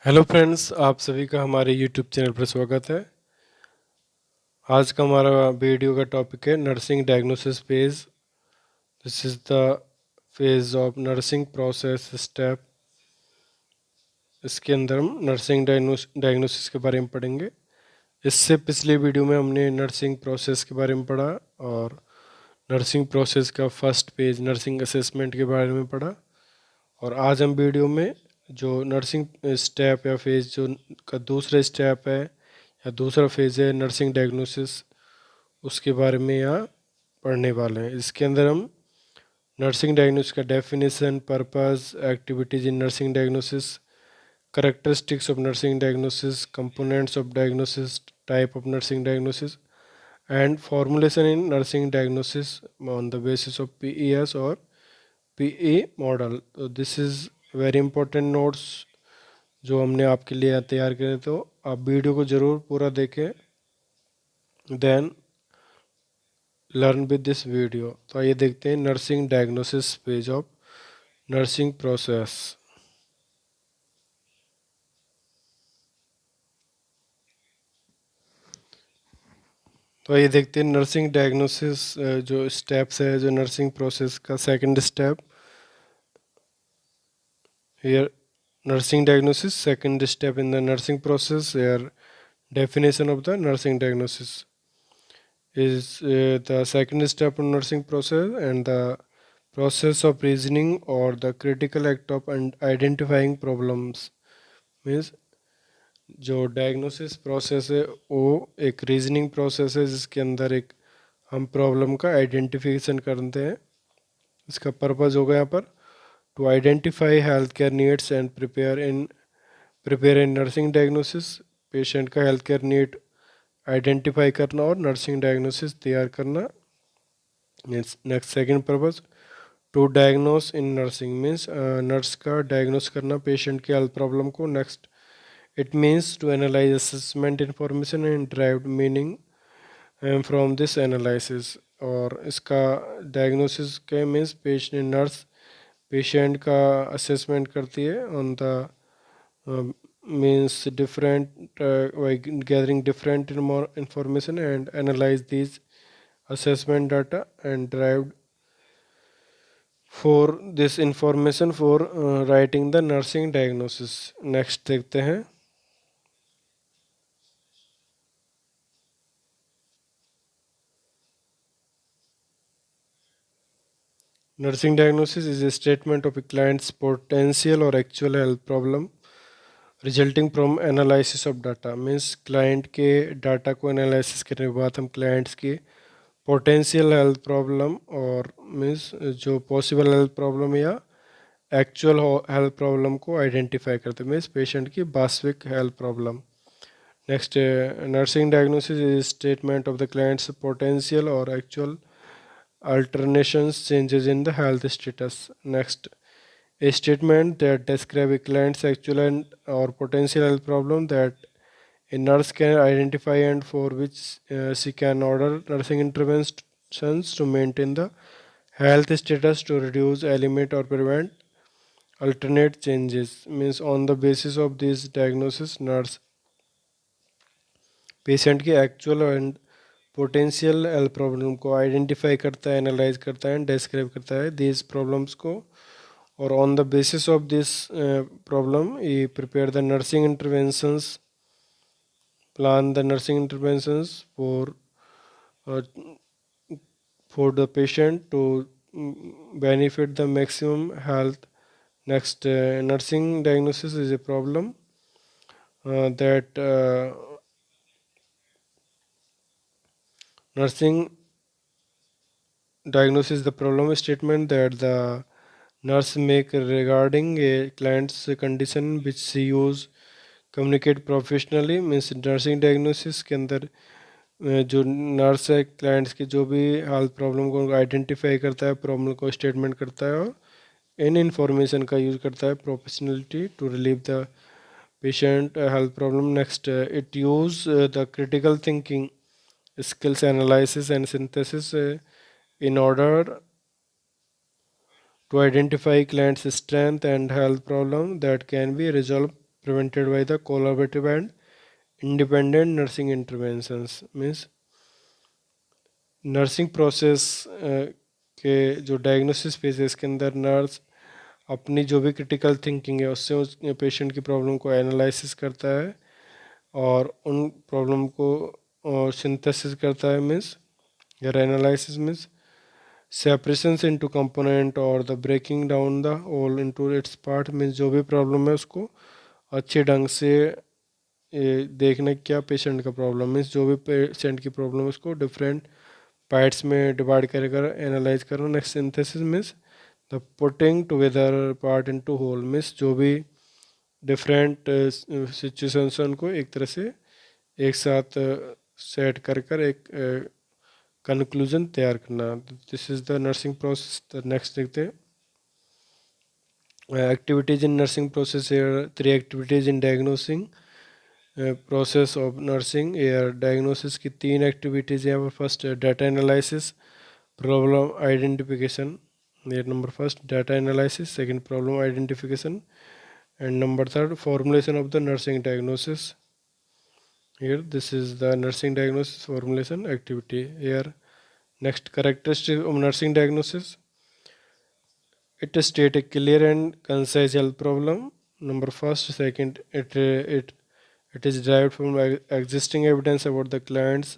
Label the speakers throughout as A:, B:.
A: Hello friends, आप सभी का हमारे यूट्यूब चैनल पर स्वागत है। आज का हमारा वीडियो का टॉपिक है nursing diagnosis phase. This is the phase of nursing process step. इसके अंदर हम नर्सिंग डायग्नोसिस के बारे में पढ़ेंगे। इससे पिछले वीडियो में हमने नर्सिंग प्रोसेस के बारे में पढ़ा और नर्सिंग प्रोसेस का फर्स्ट पेज नर्सिंग असेसमेंट के बारे में पढ़ा। और आज हम वीडियो में जो नर्सिंग स्टेप या फेज जो का दूसरा स्टेप है या दूसरा फेज है नर्सिंग डायग्नोसिस, उसके बारे में यहाँ पढ़ने वाले हैं। इसके अंदर हम नर्सिंग डायग्नोसिस का definition, purpose, activities in nursing diagnosis, characteristics of nursing diagnosis, components of diagnosis, type of nursing diagnosis, and formulation in nursing diagnosis on the basis of PES or PE model. तो this is very important notes जो हमने आपके लिए तैयार करे, तो आप video को ज़रूर पूरा देखें, then learn with this video. तो आइए देखते हैं nursing diagnosis page of nursing process. तो ये देखते हैं नर्सिंग डायग्नोसिस जो स्टेप्स है, जो नर्सिंग प्रोसेस का second step. Here nursing diagnosis, second step in the nursing process. Here definition of the nursing diagnosis is the second step in nursing process and the process of reasoning or the critical act of identifying problems means जो diagnosis process है वो एक reasoning process है जिसके अंदर एक हम problem का आइडेंटिफिकेशन करते हैं। इसका पर्पस होगा यहाँ पर to identify health care needs and prepare in nursing diagnosis. Patient का हेल्थ केयर नीड आइडेंटिफाई करना और नर्सिंग डायग्नोसिस तैयार करना। Next second purpose to diagnose in nursing means nurse का डायग्नोस करना पेशेंट के हेल्थ प्रॉब्लम को। Next it means to analyse assessment information and drive meaning from this analysis. और इसका डायग्नोसिस के मीन्स पेशेंट नर्स पेशेंट का assessment करती है on the means different by gathering different information and analyze these assessment data and derived for this information for writing the nursing diagnosis. Next देखते हैं nursing diagnosis is a statement of a client's potential or actual health problem resulting from analysis of data. Means client के data को analysis करने के बाद हम clients की potential health problem और मीन्स जो पॉसिबल हेल्थ प्रॉब्लम या एक्चुअल हेल्थ प्रॉब्लम को आइडेंटिफाई करते हैं, मीन्स पेशेंट की वास्तविक health problem. Next nursing diagnosis is statement of the clients potential और actual alterations changes in the health status. Next, a statement that describe a client's actual and or potential health problem that a nurse can identify and for which she can order nursing interventions to maintain the health status, to reduce, eliminate or prevent alternate changes. Means on the basis of this diagnosis, nurse patient की actual and potential health problem को identify करता है, analyse करता है and describe करता है these problems को। और on the basis of this problem ये prepare the nursing interventions, plan the nursing interventions for the patient to benefit the maximum health. Next, nursing diagnosis is a problem that nursing diagnosis the problem statement that the nurse make regarding a client's condition which she use communicate professionally। Means nursing diagnosis के अंदर जो nurse है clients की जो भी health problem को identify करता है, प्रॉब्लम को स्टेटमेंट करता है और इन इंफॉर्मेशन का यूज़ करता है professionality to relieve the patient health problem. Next it use the critical thinking skills analysis and synthesis in order to identify client's strength and health problem that can be resolved prevented by the collaborative and independent nursing interventions. Means nursing process के जो diagnosis phases के अंदर nurse अपनी जो भी critical thinking है उससे उस पेशेंट की प्रॉब्लम को एनालिसिस करता है और उन प्रॉब्लम को सिंथेसिस करता है मीन्स या analysis means separations into component और the breaking down the whole into its part means जो भी प्रॉब्लम है उसको अच्छे ढंग से देखने क्या पेशेंट का प्रॉब्लम मीन्स जो भी पेशेंट की प्रॉब्लम है उसको डिफरेंट पार्ट्स में डिवाइड कर एनालाइज करना. Next synthesis means the putting together part into whole means जो भी डिफरेंट सिचुएशंस उनको एक तरह से एक साथ सेट कर एक कंक्लूजन तैयार करना. This is the nursing process. Next देखते हैं activities in nursing process. 3 activities in diagnosing process of nursing. Air diagnosis की 3 एक्टिविटीज़ हैं. First data analysis, problem identification. Number first data analysis, second problem identification, and number third formulation of the nursing diagnosis. Here this is the nursing diagnosis formulation activity. Here next characteristic of nursing diagnosis, it state a clear and concise health problem. Number first, second, it is derived from existing evidence about the clients.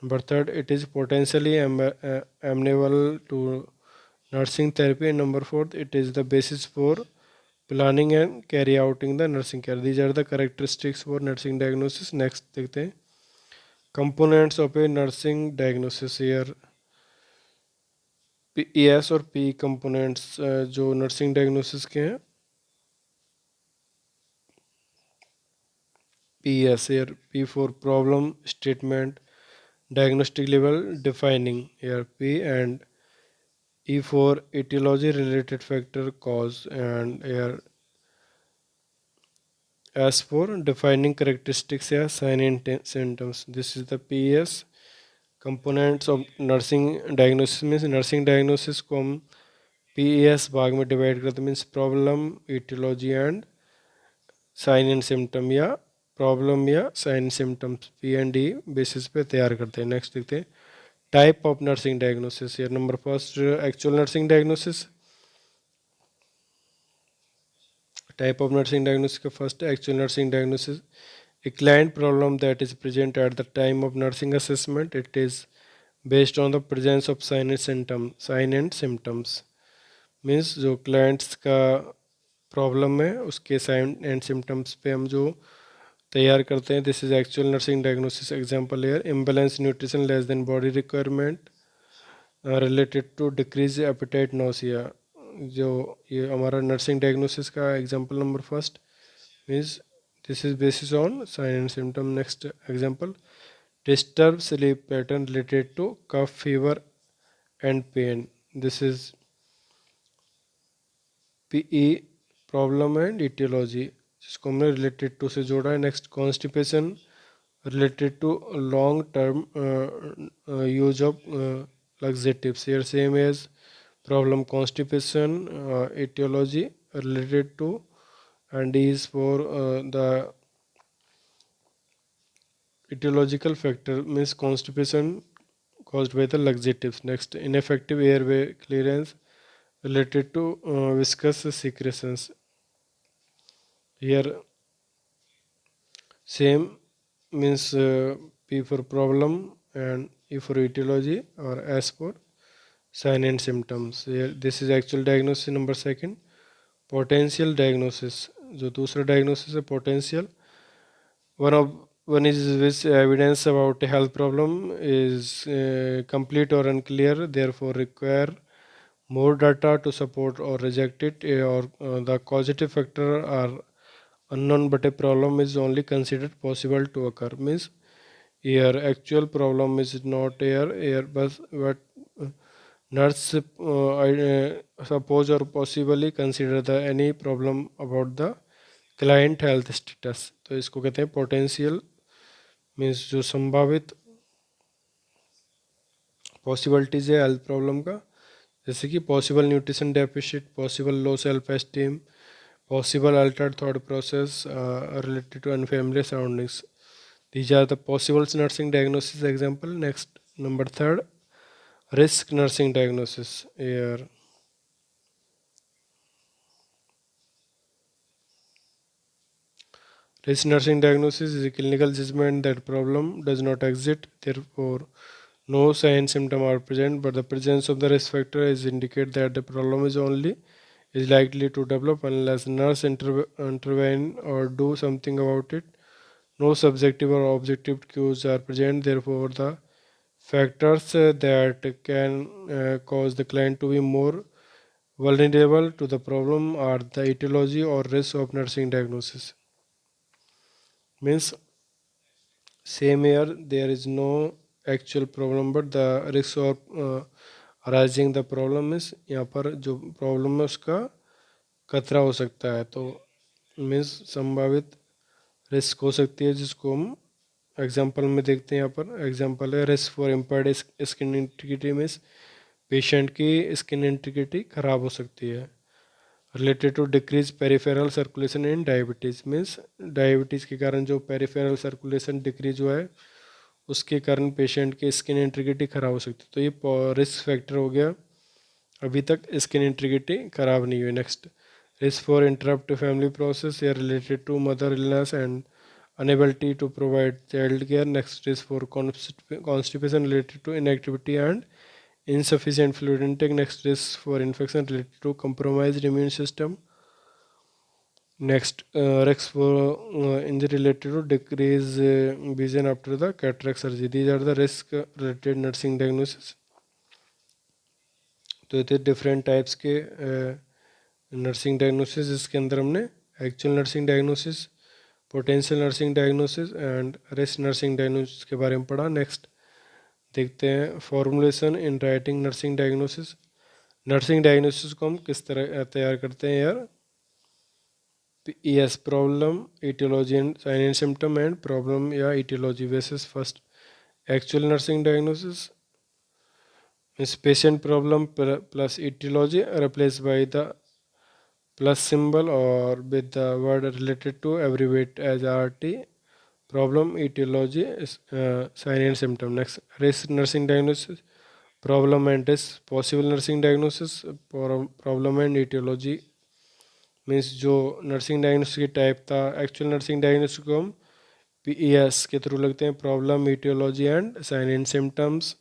A: Number third, it is potentially amenable to nursing therapy. And number fourth, it is the basis for planning and carry outing the nursing care. These are the characteristics for nursing diagnosis. Next देखते हैं components of a nursing diagnosis. Here PES और PE components जो nursing diagnosis के हैं. PES here P for problem statement, diagnostic level defining. Here P and E for etiology related factor cause, and here S for defining characteristics या sign and symptoms. This is the PES components of nursing diagnosis. Means nursing diagnosis को हम PES भाग में divide करते means problem, etiology and sign and symptom या problem या sign symptoms P&D basis पे तैयार करते हैं. नेक्स्ट देखते हैं टाइप ऑफ नर्सिंग डायग्नोसिस. या number first actual nursing diagnosis. Type of nursing diagnosis का first actual nursing diagnosis, a client problem that is present at the time of nursing assessment. It is based on the presence of sign and symptoms. Means जो clients का problem है उसके sign and symptoms पे हम जो तैयार करते हैं. This is actual nursing diagnosis. Example here imbalance nutrition less than body requirement related to decrease appetite nausea. जो ये हमारा नर्सिंग डायग्नोसिस का example number first means this is basis on sign and symptom. Next example, disturbed sleep pattern related to cough, fever and pain. This is PE problem and etiology जिसको हमने related to से जोड़ा है. Next constipation related to long term use of laxatives. Here same as problem constipation, etiology related to, and is for the etiological factor means constipation caused by the laxatives. Next, ineffective airway clearance related to viscous secretions. Here same means P for problem and E for etiology or S for sign and symptoms. Here this is actual diagnosis. Number second, potential diagnosis. जो दूसरा diagnosis है potential. One is which evidence about a health problem is complete or unclear, therefore require more data to support or reject it, or the causative factor are unknown but a problem is only considered possible to occur. Means here actual problem is not here but nurse suppose or possibly consider the any problem about the client health status. तो इसको कहते हैं potential means जो संभावित possibilities है health problem का, जैसे कि possible nutrition deficit, possible low self esteem, possible altered thought process related to unfamiliar surroundings. These are the possible nursing diagnosis example. Next, number third, risk nursing diagnosis. Here, risk nursing diagnosis is a clinical judgment that problem does not exist, therefore no sign symptom are present, but the presence of the risk factor is indicate that the problem is likely to develop unless nurse intervene or do something about it. No subjective or objective cues are present, therefore the factors that can cause the client to be more vulnerable to the problem are the etiology or risk of nursing diagnosis. Means same here there is no actual problem but the risk of arising the problem is यहाँ पर जो problem है उसका खतरा हो सकता है, तो मीन्स संभावित रिस्क हो सकती है जिसको हम एग्जांपल में देखते हैं। यहाँ पर एग्जांपल है risk for impaired skin integrity, means patient की स्किन इंटीग्रिटी खराब हो सकती है। Related to decrease peripheral circulation in diabetes, means diabetes के कारण जो पेरिफेरल सर्कुलेशन डिक्रीज हुआ है उसके कारण पेशेंट की स्किन इंटीग्रिटी खराब हो सकती है, तो ये रिस्क फैक्टर हो गया। अभी तक स्किन इंटीग्रिटी खराब नहीं हुई। Next, risk for interrupt family process या related to mother illness and unability to provide child care. Next is for constipation related to inactivity and insufficient fluid intake. Next is for infection related to compromised immune system. Next, risk for injury related to decrease vision after the cataract surgery. These are the risk related nursing diagnosis. तो ये थे different types के nursing diagnosis. इसके अंदर हमने actual nursing diagnosis, potential nursing diagnosis and risk nursing diagnosis के बारे में पढ़ा। नेक्स्ट देखते हैं formulation in writing nursing diagnosis. Nursing diagnosis को हम किस तरह तैयार करते हैं यार। yes, problem, etiology and sign and symptom and problem या etiology basis. First, actual nursing diagnosis is patient problem plus etiology replaced by the plus symbol or with the word related to abbreviate as RT. Problem, etiology, sign and symptom. Next, risk nursing diagnosis, problem and risk, possible nursing diagnosis, problem and etiology। Means जो nursing diagnosis की type था, actual nursing diagnosis को हम PES के through लिखते हैं, problem, etiology and sign and symptoms.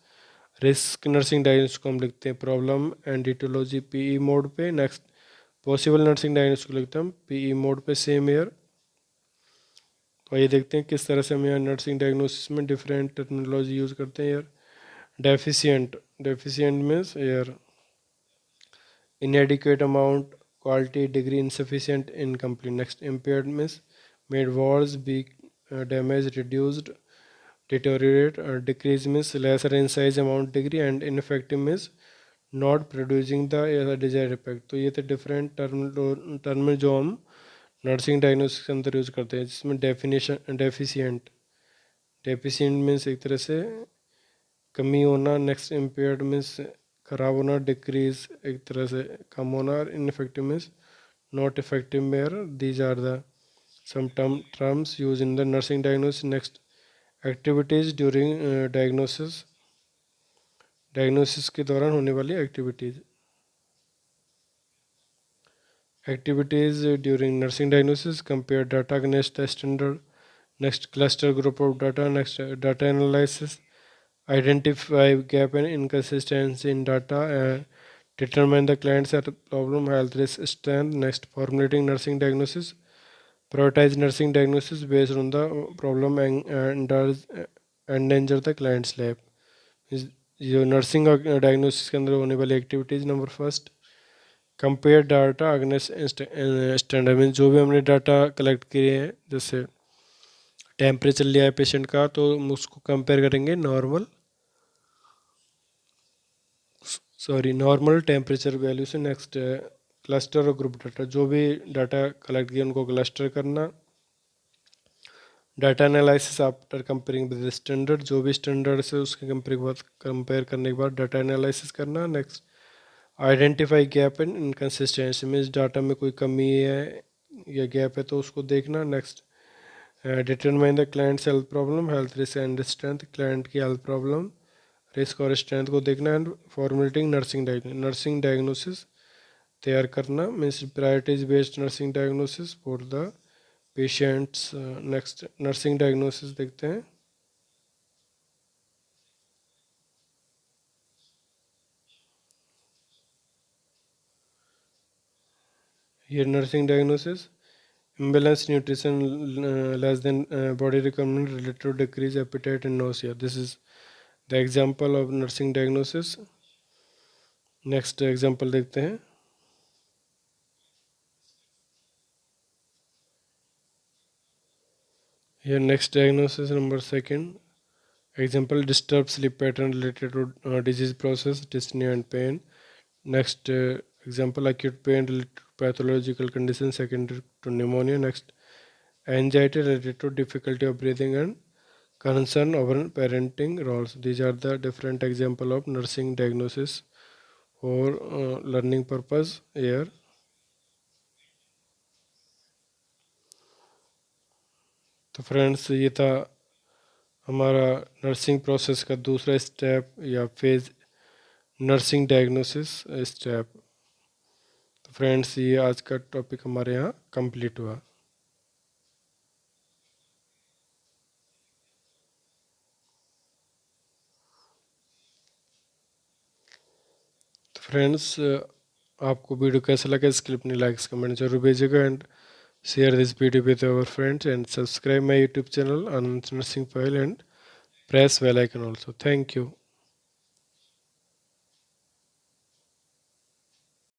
A: Risk nursing diagnosis को हम लिखते हैं problem and etiology PE mode पे। नेक्स्ट, पॉसिबल नर्सिंग डायग्नोसिस को लिखते हैं हम PE मोड पे, सेम ईयर। तो आइए देखते हैं किस तरह से हम यहाँ नर्सिंग डायग्नोसिस में डिफरेंट टर्मिनोलॉजी यूज़ करते हैं यार। डेफिशिएंट, डेफिशिएंट मीन्स यार inadequate amount, quality, degree, insufficient, incomplete. Next, impaired means made walls be damaged, reduced, deteriorate, decrease means lesser in size, amount, degree, and ineffective means not producing the desired effect। तो ये थे different term जो हम nursing diagnosis के अंदर use करते हैं, जिसमें डेफिनेशन डेफिशिएंट, डेफिशिएंट मीन्स एक तरह से कमी होना। नेक्स्ट, इम्पेयर्ड मीन्स खराब होना, डिक्रीज एक तरह से कम होना, और इनफेक्टिव मीन्स नॉट इफेक्टिव मेयर। These are the some terms use in the nursing diagnosis. Next, activities during diagnosis, diagnosis के दौरान होने वाली activities. Activities during nursing diagnosis, compare data against the standard. Next, cluster group of data. Next, data analysis, identify gap and inconsistency in data and determine the client's problem, health risk, strength. Next, formulating nursing diagnosis, prioritize nursing diagnosis based on the problem and endanger the client's life। जो nursing diagnosis के अंदर होने वाली activities, number first, compare data against standard. Means जो भी हमने data collect किए हैं, जैसे टेम्परेचर लिया है पेशेंट का, तो हम उसको कंपेयर करेंगे नॉर्मल टेम्परेचर वैल्यू से। नेक्स्ट, क्लस्टर और ग्रुप डाटा, जो भी डाटा कलेक्ट किया उनको क्लस्टर करना। Data analysis after comparing with standard, जो भी स्टैंडर्ड से उसके कंपेयर करने के बाद डाटा एनालिसिस करना। Next, identify gap and inconsistency, means data में कोई कमी है या गैप है तो उसको देखना। Next, determine the clients health problem, health risk and strength, client की हेल्थ प्रॉब्लम, रिस्क और स्ट्रेंथ को देखना। एंड फॉर्मुलेटिंग नर्सिंग डायग्नोसिस तैयार करना, means priorities based nursing diagnosis for the patients. Next, nursing diagnosis देखते हैं। ये nursing diagnosis, imbalance nutrition, less than body requirement related to decreased appetite and nausea. This is the example of nursing diagnosis. Next example देखते हैं। Here next diagnosis number second. Example, disturbed sleep pattern related to disease process, dyspnea and pain. Next example, acute pain related to pathological condition secondary to pneumonia. Next, anxiety related to difficulty of breathing and concern over parenting roles. These are the different example of nursing diagnosis for learning purpose here. तो friends, ये था हमारा nursing process का दूसरा step या phase, nursing diagnosis step. तो friends, ये आज का टॉपिक हमारे यहाँ कंप्लीट हुआ। तो फ्रेंड्स, आपको वीडियो कैसा लगा इसके लिए अपनी लाइक्स कमेंट जरूर भेजिएगा। And share this video with our friends and subscribe my YouTube channel Anand nursing file and press bell icon also. Thank you.